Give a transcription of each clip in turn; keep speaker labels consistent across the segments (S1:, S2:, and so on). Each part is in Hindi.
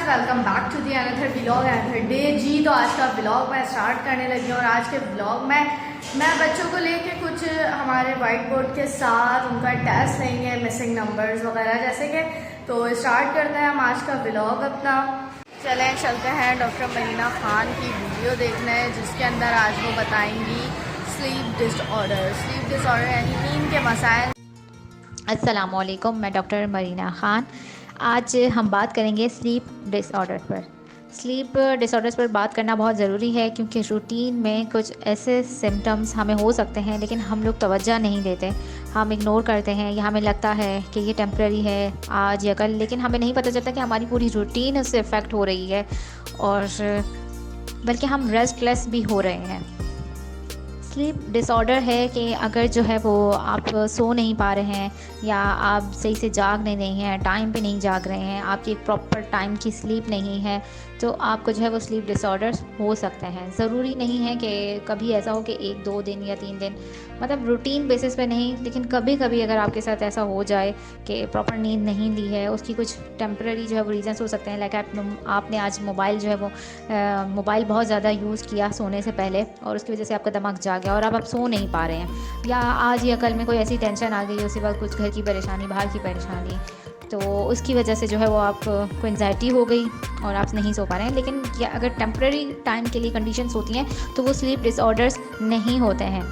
S1: Welcome back to the another vlog another day जी। तो आज का व्लॉग मैं स्टार्ट करने लगी हूँ और आज के व्लॉग में मैं बच्चों को लेके कुछ हमारे वाइट बोर्ड के साथ उनका टेस्ट लेंगे, मिसिंग नंबर्स वगैरह जैसे कि। तो स्टार्ट करते हैं हम आज का व्लॉग अपना। चलें चलते हैं डॉक्टर मरीना खान की वीडियो देखने जिसके अंदर आज वो बताएंगी स्लीप डिसऑर्डर यानी नींद के मसाइल।
S2: अस्सलामुअलैकुम, मैं डॉक्टर मरीना ख़ान। आज हम बात करेंगे स्लीप डिसऑर्डर पर। स्लीप डिसऑर्डर्स पर बात करना बहुत ज़रूरी है क्योंकि रूटीन में कुछ ऐसे सिम्टम्स हमें हो सकते हैं लेकिन हम लोग तवज्जो नहीं देते, हम इग्नोर करते हैं या हमें लगता है कि ये टेम्प्रेरी है आज या कल, लेकिन हमें नहीं पता चलता कि हमारी पूरी रूटीन उससे इफ़ेक्ट हो रही है और बल्कि हम रेस्टलेस भी हो रहे हैं। स्लीप डिसऑर्डर है कि अगर जो है वो आप सो नहीं पा रहे हैं या आप सही से जाग नहीं हैं, टाइम पे नहीं जाग रहे हैं, आपकी एक प्रॉपर टाइम की स्लीप नहीं है, तो आपको जो है वो स्लीप डिसऑर्डर्स हो सकते हैं। ज़रूरी नहीं है कि कभी ऐसा हो कि 1-2 दिन या 3 दिन, मतलब रूटीन बेसिस पे नहीं, लेकिन कभी कभी अगर आपके साथ ऐसा हो जाए कि प्रॉपर नींद नहीं ली है, उसकी कुछ टेम्प्रेरी जो है वो रीज़न्स हो सकते हैं। लाइक आपने आज मोबाइल जो है वो मोबाइल बहुत ज़्यादा यूज़ किया सोने से पहले और उसकी वजह से आपका दिमाग जाग गया और अब आप सो नहीं पा रहे हैं, या आज या कल में कोई ऐसी टेंशन आ गई, उसके बाद कुछ घर की परेशानी, बाहर की परेशानी, तो उसकी वजह से जो है वो आपको एंजाइटी हो गई और आप नहीं सो पा रहे हैं। लेकिन क्या अगर टेम्प्रेरी टाइम के लिए कंडीशंस होती हैं तो वो स्लीप डिसऑर्डर्स नहीं होते हैं,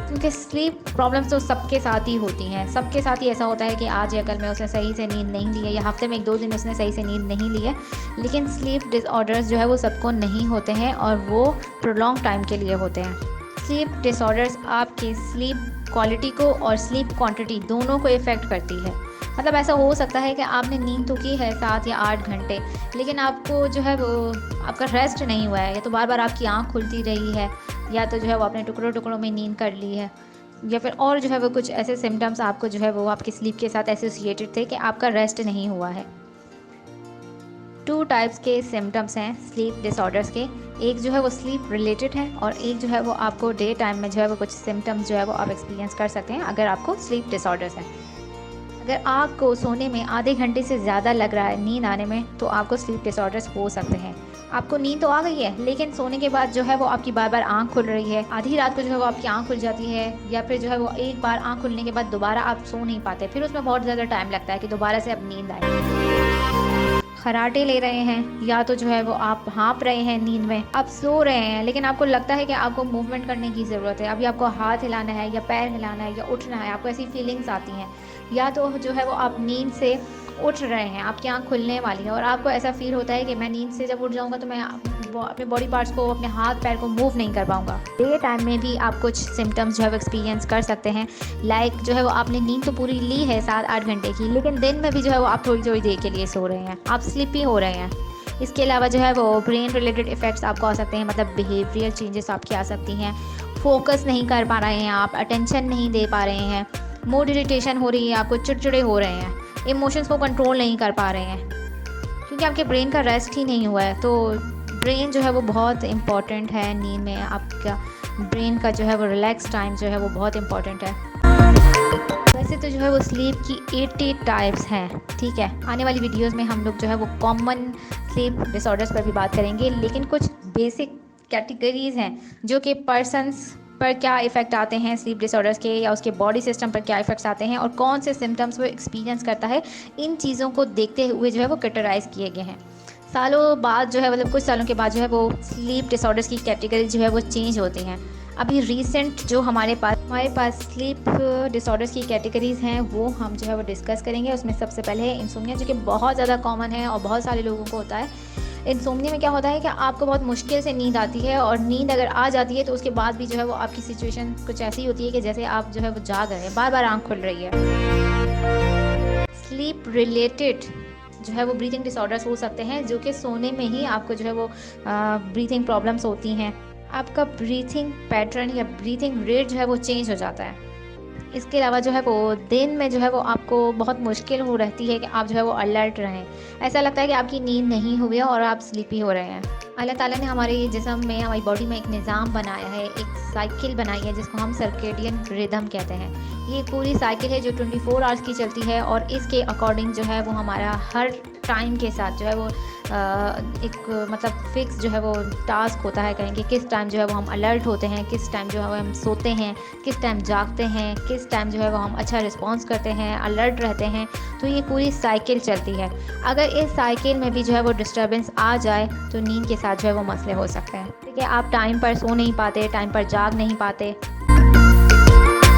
S2: क्योंकि स्लीप प्रॉब्लम्स तो सबके साथ ही होती हैं। सबके साथ ही ऐसा होता है कि आज या कल में उसने सही से नींद नहीं ली है या हफ्ते में 1-2 दिन उसने सही से नींद नहीं ली है, लेकिन स्लीप डिसऑर्डर्स जो है वो सबको नहीं होते हैं और वो प्रोलॉन्ग टाइम के लिए होते हैं। स्लीप डिसऑर्डर्स आपकी स्लीप क्वालिटी को और स्लीप क्वांटिटी दोनों को इफ़ेक्ट करती है। मतलब ऐसा हो सकता है कि आपने नींद तो की है 7 या 8 घंटे, लेकिन आपको जो है वो आपका रेस्ट नहीं हुआ है, या तो बार बार आपकी आँख खुलती रही है, या तो जो है वो आपने टुकड़ों टुकड़ों में नींद कर ली है, या फिर और जो है वो कुछ ऐसे सिम्टम्स आपको जो है वो आपकी स्लीप के साथ एसोसिएटेड थे कि आपका रेस्ट नहीं हुआ है। 2 टाइप्स के सिम्टम्स हैं स्लीप डिसऑर्डर्स के। एक जो है वो स्लीप रिलेटेड है और एक जो है वो आपको डे टाइम में जो है वो कुछ सिम्टम्स जो है वो आप एक्सपीरियंस कर सकते हैं अगर आपको स्लीप डिसऑर्डर्स हैं। अगर आपको सोने में आधे घंटे से ज़्यादा लग रहा है नींद आने में, तो आपको स्लीप डिसऑर्डर्स हो सकते हैं। आपको नींद तो आ गई है लेकिन सोने के बाद जो है वो आपकी बार बार आँख खुल रही है, आधी रात को जो है वो आपकी आँख खुल जाती है, या फिर जो है वो एक बार आँख खुलने के बाद दोबारा आप सो नहीं पाते, फिर उसमें बहुत ज़्यादा टाइम लगता है कि दोबारा से अब नींद आए। खर्राटे ले रहे हैं, या तो जो है वो आप हाँप रहे हैं नींद में, आप सो रहे हैं लेकिन आपको लगता है कि आपको मूवमेंट करने की ज़रूरत है, अभी आपको हाथ हिलाना है या पैर हिलाना है या उठना है, आपको ऐसी फीलिंग्स आती हैं, या तो जो है वो आप नींद से उठ रहे हैं, आपकी आँख खुलने वाली है और आपको ऐसा फील होता है कि मैं नींद से जब उठ जाऊँगा तो मैं अपने बॉडी पार्ट्स को, अपने हाथ पैर को मूव नहीं कर पाऊँगा। डे टाइम में भी आप कुछ सिम्टम्स जो है वो एक्सपीरियंस कर सकते हैं। लाइक जो है वो आपने नींद तो पूरी ली है 7-8 घंटे की, लेकिन दिन में भी जो है वो आप थोड़ी थोड़ी देर के लिए सो रहे हैं, आप स्लीपी हो रहे हैं। इसके अलावा जो है वो ब्रेन रिलेटेड इफ़ेक्ट्स आपको आ सकते हैं, मतलब बिहेवियर चेंजेस आपकी आ सकती हैं, फोकस नहीं कर पा रहे हैं आप, अटेंशन नहीं दे पा रहे हैं, मूड इरिटेशन हो रही है, आपको चिड़चिड़े हो रहे हैं, इमोशंस को कंट्रोल नहीं कर पा रहे हैं, क्योंकि आपके ब्रेन का रेस्ट ही नहीं हुआ है। तो ब्रेन जो है वो बहुत इम्पॉर्टेंट है नींद में, आपका ब्रेन का जो है वो रिलैक्स टाइम जो है वो बहुत इम्पॉर्टेंट है। वैसे तो जो है वो स्लीप की 80 टाइप्स हैं, ठीक है। आने वाली वीडियोस में हम लोग जो है वो कॉमन स्लीप डिसऑर्डर्स पर भी बात करेंगे, लेकिन कुछ बेसिक कैटेगरीज़ हैं जो कि पर्सनस पर क्या इफ़ेक्ट आते हैं स्लीप डिसऑर्डर्स के, या उसके बॉडी सिस्टम पर क्या इफ़ेक्ट्स आते हैं और कौन से सिम्टम्स वो एक्सपीरियंस करता है। इन चीज़ों को देखते हुए जो है वो कैटेगराइज किए गए हैं। सालों बाद जो है, मतलब कुछ सालों के बाद जो है वो स्लीप डिसऑर्डर्स की कैटेगरी जो है वो चेंज होती हैं। अभी रिसेंट जो हमारे पास स्लीप डिसऑर्डर्स की कैटेगरीज़ हैं वो हम जो है वो डिस्कस करेंगे। उसमें सबसे पहले है इंसोम्निया, जो कि बहुत ज़्यादा कॉमन है और बहुत सारे लोगों को होता है। इंसोम्निया में क्या होता है कि आपको बहुत मुश्किल से नींद आती है, और नींद अगर आ जाती है तो उसके बाद भी जो है वो आपकी सिचुएशन कुछ ऐसी होती है कि जैसे आप जो है वो जाग रहे हैं, बार बार आँख खुल रही है। स्लीप रिलेटेड जो है वो ब्रीथिंग डिसऑर्डर्स हो सकते हैं, जो कि सोने में ही आपको जो है वो ब्रीथिंग प्रॉब्लम्स होती हैं। आपका ब्रीथिंग पैटर्न या ब्रीथिंग रेट जो है वो चेंज हो जाता है। इसके अलावा जो है वो दिन में जो है वो आपको बहुत मुश्किल हो रहती है कि आप जो है वो अलर्ट रहें। ऐसा लगता है कि आपकी नींद नहीं हुई है और आप स्लीपी हो रहे हैं। अल्लाह ताला ने हमारे जिस्म में, हमारी बॉडी में एक निज़ाम बनाया है, एक साइकिल बनाई है जिसको हम सर्केडियन रिदम कहते हैं। ये पूरी साइकिल है जो 24 आवर्स की चलती है और इसके अकॉर्डिंग जो है वो हमारा हर टाइम के साथ जो है वो एक मतलब फ़िक्स जो है वो टास्क होता है, कहें कि किस टाइम जो है वो हम अलर्ट होते हैं, किस टाइम जो है वो हम सोते हैं, किस टाइम जागते हैं, किस टाइम जो है वो हम अच्छा रिस्पॉन्स करते हैं, अलर्ट रहते हैं। तो ये पूरी साइकिल चलती है। अगर इस साइकिल में भी जो है वो डिस्टर्बेंस आ जाए तो नींद के साथ जो है वो मसले हो सकते हैं। ठीक है, आप टाइम पर सो नहीं पाते, टाइम पर जाग नहीं पाते।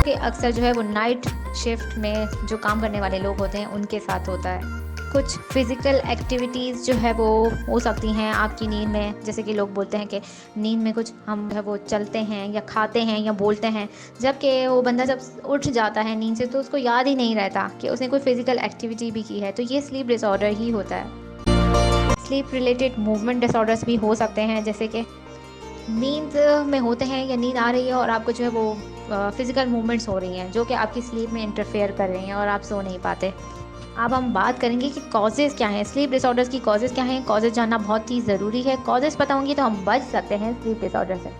S2: कि अक्सर जो है वो नाइट शिफ्ट में जो काम करने वाले लोग होते हैं उनके साथ होता है। कुछ फ़िज़िकल एक्टिविटीज़ जो है वो हो सकती हैं आपकी नींद में, जैसे कि लोग बोलते हैं कि नींद में कुछ हम जो है वो चलते हैं या खाते हैं या बोलते हैं, जबकि वो बंदा जब उठ जाता है नींद से तो उसको याद ही नहीं रहता कि उसने कोई फ़िज़िकल एक्टिविटी भी की है। तो ये स्लीप डिसऑर्डर ही होता है। स्लीप रिलेटेड मूवमेंट डिसऑर्डर्स भी हो सकते हैं, जैसे कि नींद में होते हैं या नींद आ रही है और आपको जो है वो फ़िज़िकल मूवमेंट्स हो रही हैं जो कि आपकी स्लीप में इंटरफेयर कर रही हैं और आप सो नहीं पाते। अब हम बात करेंगे कि कॉजेज़ क्या हैं, स्लीप डिसऑर्डर्स की कॉजेज़ क्या हैं। कॉजेज़ जानना बहुत ही ज़रूरी है। कॉजेज़ पता होंगी तो हम बच सकते हैं स्लीप डिसऑर्डर से।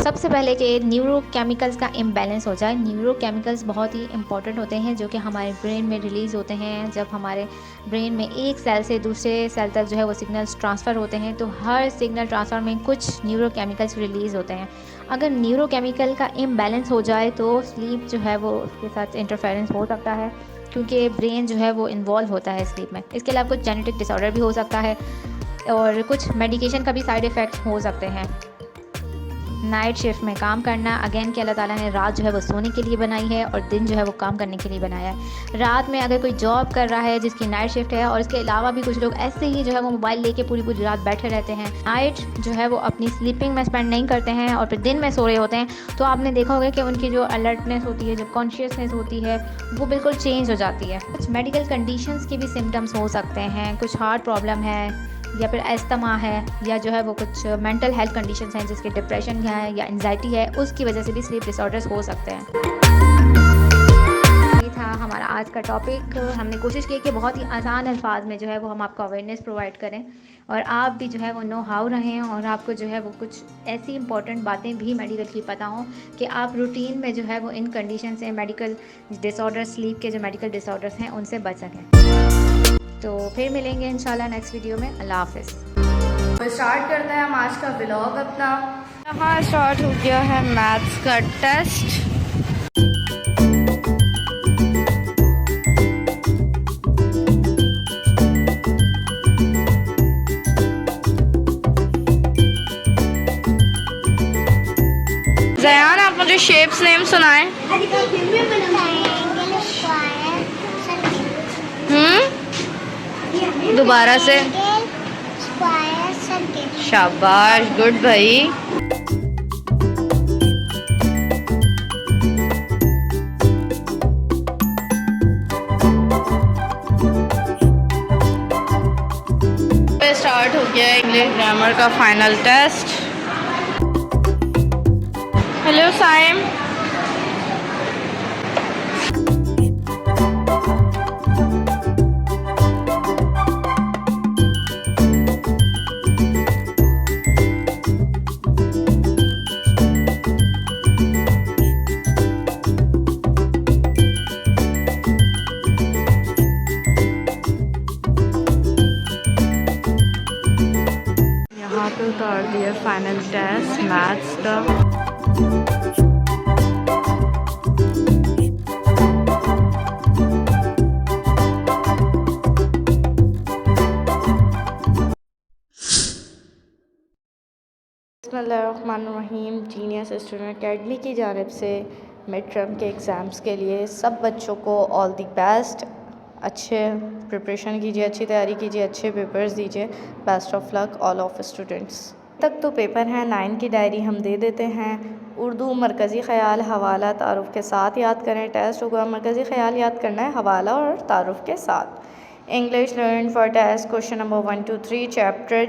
S2: सबसे पहले कि न्यूरोकेमिकल्स का इम्बैलेंस हो जाए। न्यूरोकेमिकल्स बहुत ही इंपॉर्टेंट होते हैं जो कि हमारे ब्रेन में रिलीज़ होते हैं। जब हमारे ब्रेन में एक सेल से दूसरे सेल तक जो है वो सिग्नल्स ट्रांसफ़र होते हैं तो हर सिग्नल ट्रांसफ़र में कुछ न्यूरोकेमिकल्स रिलीज़ होते हैं। अगर न्यूरोकेमिकल का इम्बैलेंस हो जाए तो स्लीप जो है वो उसके साथ इंटरफेरेंस हो सकता है, क्योंकि ब्रेन जो है वो इन्वॉल्व होता है स्लीप में। इसके अलावा कुछ जेनेटिक डिसऑर्डर भी हो सकता है और कुछ मेडिकेशन का भी साइड इफ़ेक्ट हो सकते हैं। नाइट शिफ्ट में काम करना, अगेन कि अल्लाह ताला ने रात जो है वो सोने के लिए बनाई है और दिन जो है वो काम करने के लिए बनाया है। रात में अगर कोई जॉब कर रहा है जिसकी नाइट शिफ्ट है, और इसके अलावा भी कुछ लोग ऐसे ही जो है वो मोबाइल लेके पूरी पूरी रात बैठे रहते हैं, नाइट जो है वो अपनी स्लीपिंग में स्पेंड नहीं करते हैं और फिर दिन में सो रहे होते हैं, तो आपने देखा होगा कि उनकी जो अलर्टनेस होती है, जो कॉन्शियसनेस होती है, वो बिल्कुल चेंज हो जाती है। कुछ मेडिकल कंडीशंस के भी सिम्टम्स हो सकते हैं, कुछ हार्ट प्रॉब्लम है या फिर एस्थमा है या जो है वो कुछ मेंटल हेल्थ कंडीशंस हैं जिसके डिप्रेशन है या एंजाइटी है, उसकी वजह से भी स्लीप डिसऑर्डर्स हो सकते हैं। ये था हमारा आज का टॉपिक। हमने कोशिश की कि बहुत ही आसान अल्फाज में जो है वो हम आपको अवेयरनेस प्रोवाइड करें और आप भी जो है वो नो हाउ रहें और आपको जो है वो कुछ ऐसी इंपॉर्टेंट बातें भी मेडिकल की पता हों कि आप रूटीन में जो है वो इन कंडीशन से, मेडिकल डिसऑर्डर, स्लीप के जो मेडिकल डिसऑर्डर्स हैं उनसे बच सकें। तो फिर मिलेंगे इंशाल्लाह नेक्स्ट वीडियो में। अल्लाह हाफ़िज़।
S1: तो स्टार्ट करते हैं हम आज का व्लॉग अपना। यहाँ स्टार्ट हो गया है मैथ्स का टेस्ट। ज़यान, आप मुझे शेप्स नेम सुनाएं। दोबारा से। शाबाश, गुड भाई। स्टार्ट हो गया इंग्लिश ग्रामर का फाइनल टेस्ट। हेलो साइम। यहाँ पे उतार दिया फाइनल टेस्ट मैथ्स का। बिस्मिल्लाहिर्रहमानिर्रहीम। जीनियस स्टूडेंट अकेडमी की जानिब से मिड टर्म के एग्ज़ाम्स के लिए सब बच्चों को ऑल दी बेस्ट। अच्छे प्रिपरेशन कीजिए, अच्छी तैयारी कीजिए, अच्छे पेपर्स दीजिए। Best of luck all of students. तक तो पेपर हैं, 9 की डायरी हम दे देते हैं। उर्दू मरकज़ी ख़याल, हवाला, तारुफ़ के साथ याद करें। टेस्ट होगा, मरकज़ी ख़याल याद करना है, हवाला और तारुफ़ के साथ। English learn for test question number 1 to 3 chapter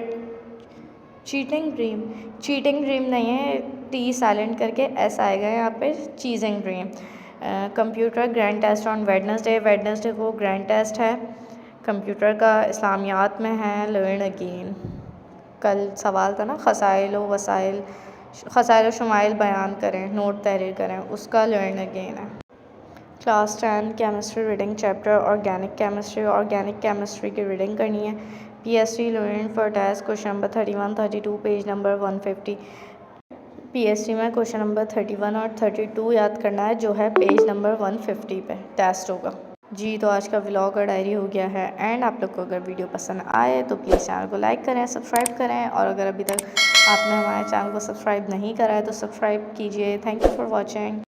S1: cheating dream. Cheating dream नहीं है, टी साइलेंट करके एस आएगा यहाँ पे, chasing dream. Computer grand test on Wednesday को ग्रैंड टेस्ट है कंप्यूटर का, इस्लामियात में है लर्न अगेन। कल सवाल था ना, खसाइल व शुमाइल बयान करें, नोट तहरीर करें, उसका लर्न अगेन है। Class 10 chemistry reading chapter organic chemistry की रीडिंग करनी है। PST learn for test question number 31, 32 page number 150। PST में क्वेश्चन नंबर 31 और 32 याद करना है, जो है पेज नंबर 150 पे टेस्ट होगा जी। तो आज का व्लॉग और डायरी हो गया है एंड आप लोग को अगर वीडियो पसंद आए तो प्लीज़ चैनल को लाइक करें, सब्सक्राइब करें, और अगर अभी तक आपने हमारे चैनल को सब्सक्राइब नहीं करा है तो सब्सक्राइब कीजिए। Thank you for watching.